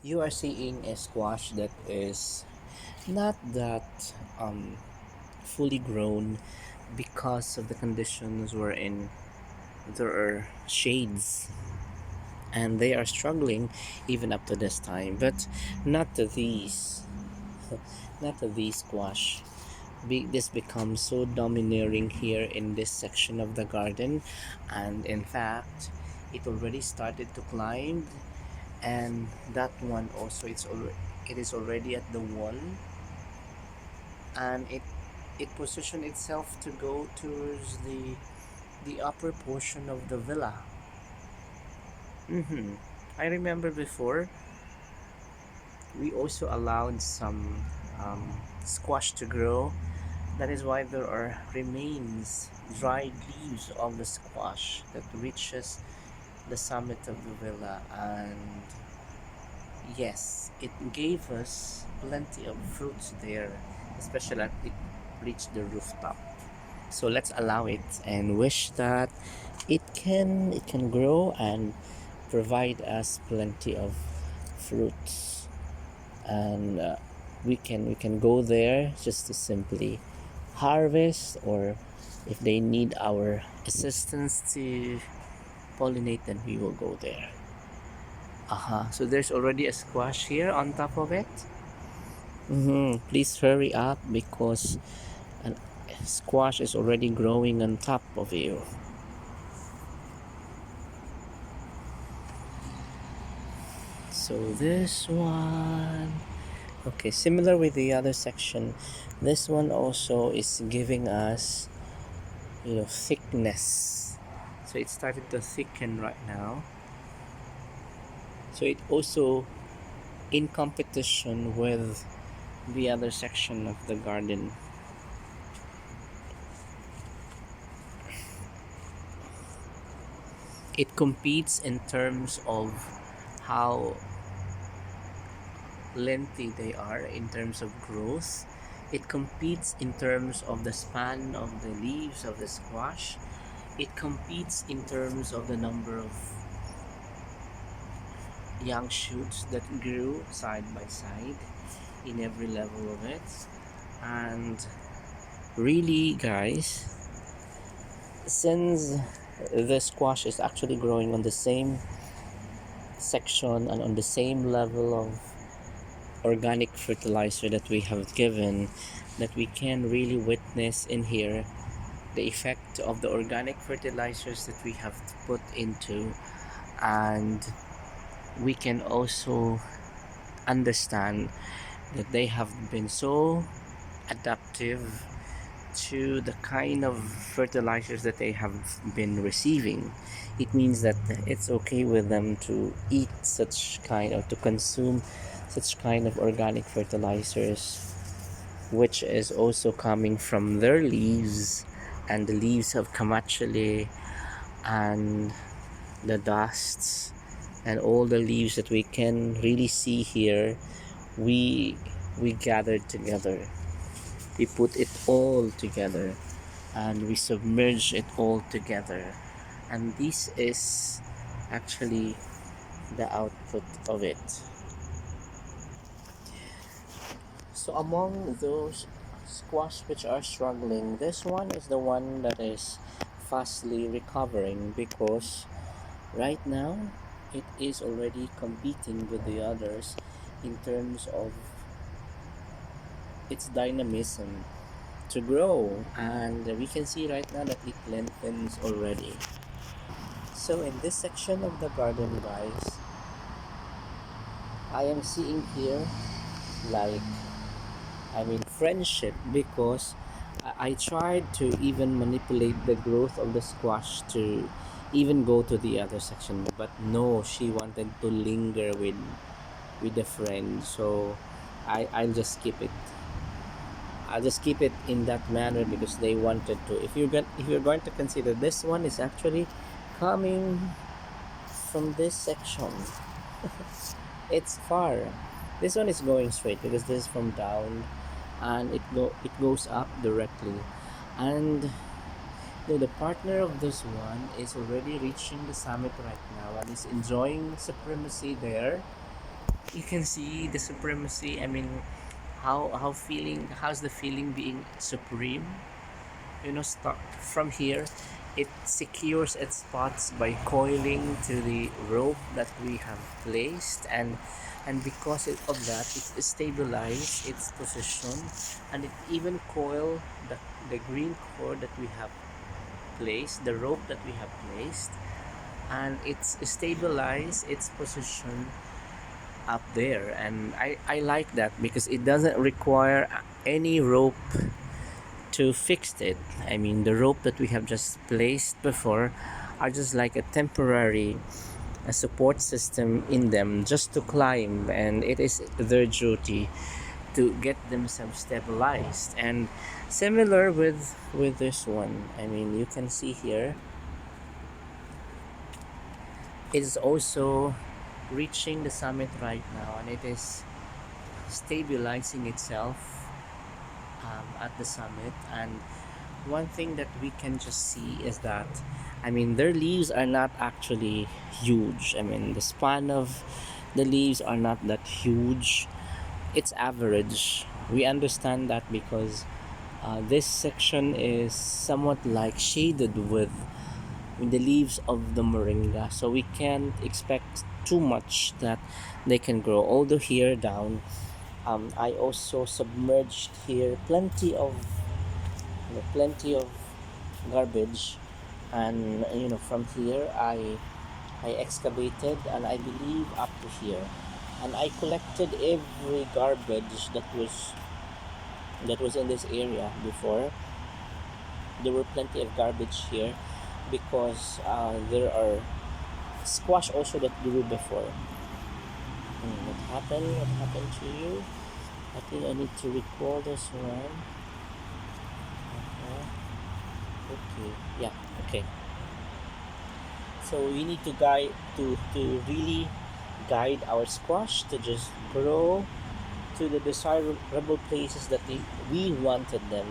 You are seeing a squash that is not that um, fully grown because of the conditions we're in. There are shades and they are struggling even up to this time, but not to these, not to these squash. This becomes so domineering here in this section of the garden, and in fact it already started to climb, and that one also it is already at the wall, and it positioned itself to go towards the upper portion of the villa. I remember before we also allowed some squash to grow. That is why there are remains, dried leaves of the squash that reaches the summit of the villa, and yes, it gave us plenty of fruits there, especially as it reached the rooftop. So let's allow it and wish that it can grow and provide us plenty of fruits, and we can go there just to simply harvest, or if they need our assistance to pollinate, then we will go there. So there's already a squash here on top of it. Please hurry up because an squash is already growing on top of you. So this one, okay, similar with the other section, this one also is giving us, thickness. So it started to thicken right now. So it also in competition with the other section of the garden. It competes in terms of how lengthy they are in terms of growth. It competes in terms of the span of the leaves of the squash. It competes in terms of the number of young shoots that grew side by side in every level of it. And really, guys, since the squash is actually growing on the same section and on the same level of organic fertilizer that we have given, that we can really witness in here the effect of the organic fertilizers that we have put into, and we can also understand that they have been so adaptive to the kind of fertilizers that they have been receiving. It means that it's okay with them to eat such kind, or to consume such kind of organic fertilizers, which is also coming from their leaves and the leaves of kamachale and the dusts and all the leaves that we can really see here. We gathered together, we put it all together, and we submerge it all together, and this is actually the output of it. So among those squash which are struggling, this one is the one that is fastly recovering, because right now it is already competing with the others in terms of its dynamism to grow, and we can see right now that it lengthens already. So in this section of the garden, guys, I am seeing here, like, friendship, because I tried to even manipulate the growth of the squash to even go to the other section, but no, she wanted to linger with the friend. So I'll just keep it in that manner because they wanted to. If you're going to consider, this one is actually coming from this section. It's far. This one is going straight because this is from down, and it goes up directly. And the partner of this one is already reaching the summit right now and is enjoying supremacy there. you can see the supremacy. I mean, how's the feeling being supreme? Start from here. It secures its spots by coiling to the rope that we have placed, and because of that, it stabilizes its position, and it even coil the green cord that we have placed, the rope that we have placed, and it's stabilize its position up there. And I like that because it doesn't require any rope to fix it. I mean, the rope that we have just placed before are just like a temporary support system in them just to climb, and it is their duty to get themselves stabilized. And similar with this one, I mean, you can see here it is also reaching the summit right now, and it is stabilizing itself at the summit. And one thing that we can just see is that, I mean, their leaves are not actually huge. I mean, the span of the leaves are not that huge. It's average. We understand that because this section is somewhat like shaded with the leaves of the moringa, so we can't expect too much that they can grow. Although here down, I also submerged here plenty of garbage, and from here I excavated, and I believe up to here, and I collected every garbage that was in this area before. There were plenty of garbage here because there are squash also that grew before. What happened to you? I think I need to recall this one. Okay, yeah, okay. So we need to really guide our squash to just grow to the desirable places that we wanted them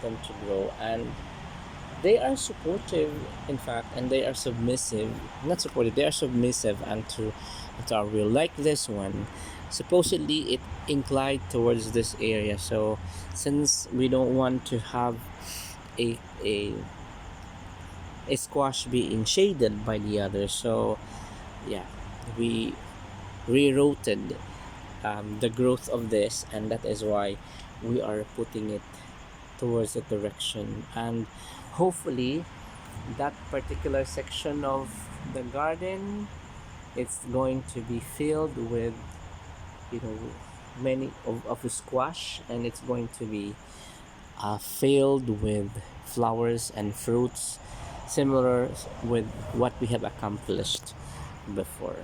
to grow. And they are supportive, in fact, and they are submissive. Not supportive, they are submissive and to our will. Like this one, supposedly it inclined towards this area. So since we don't want to have a a a squash being shaded by the other, so yeah, we rerouted the growth of this, and that is why we are putting it towards the direction. And hopefully that particular section of the garden, it's going to be filled with you know many of the squash, and it's going to be filled with flowers and fruits similar with what we have accomplished before.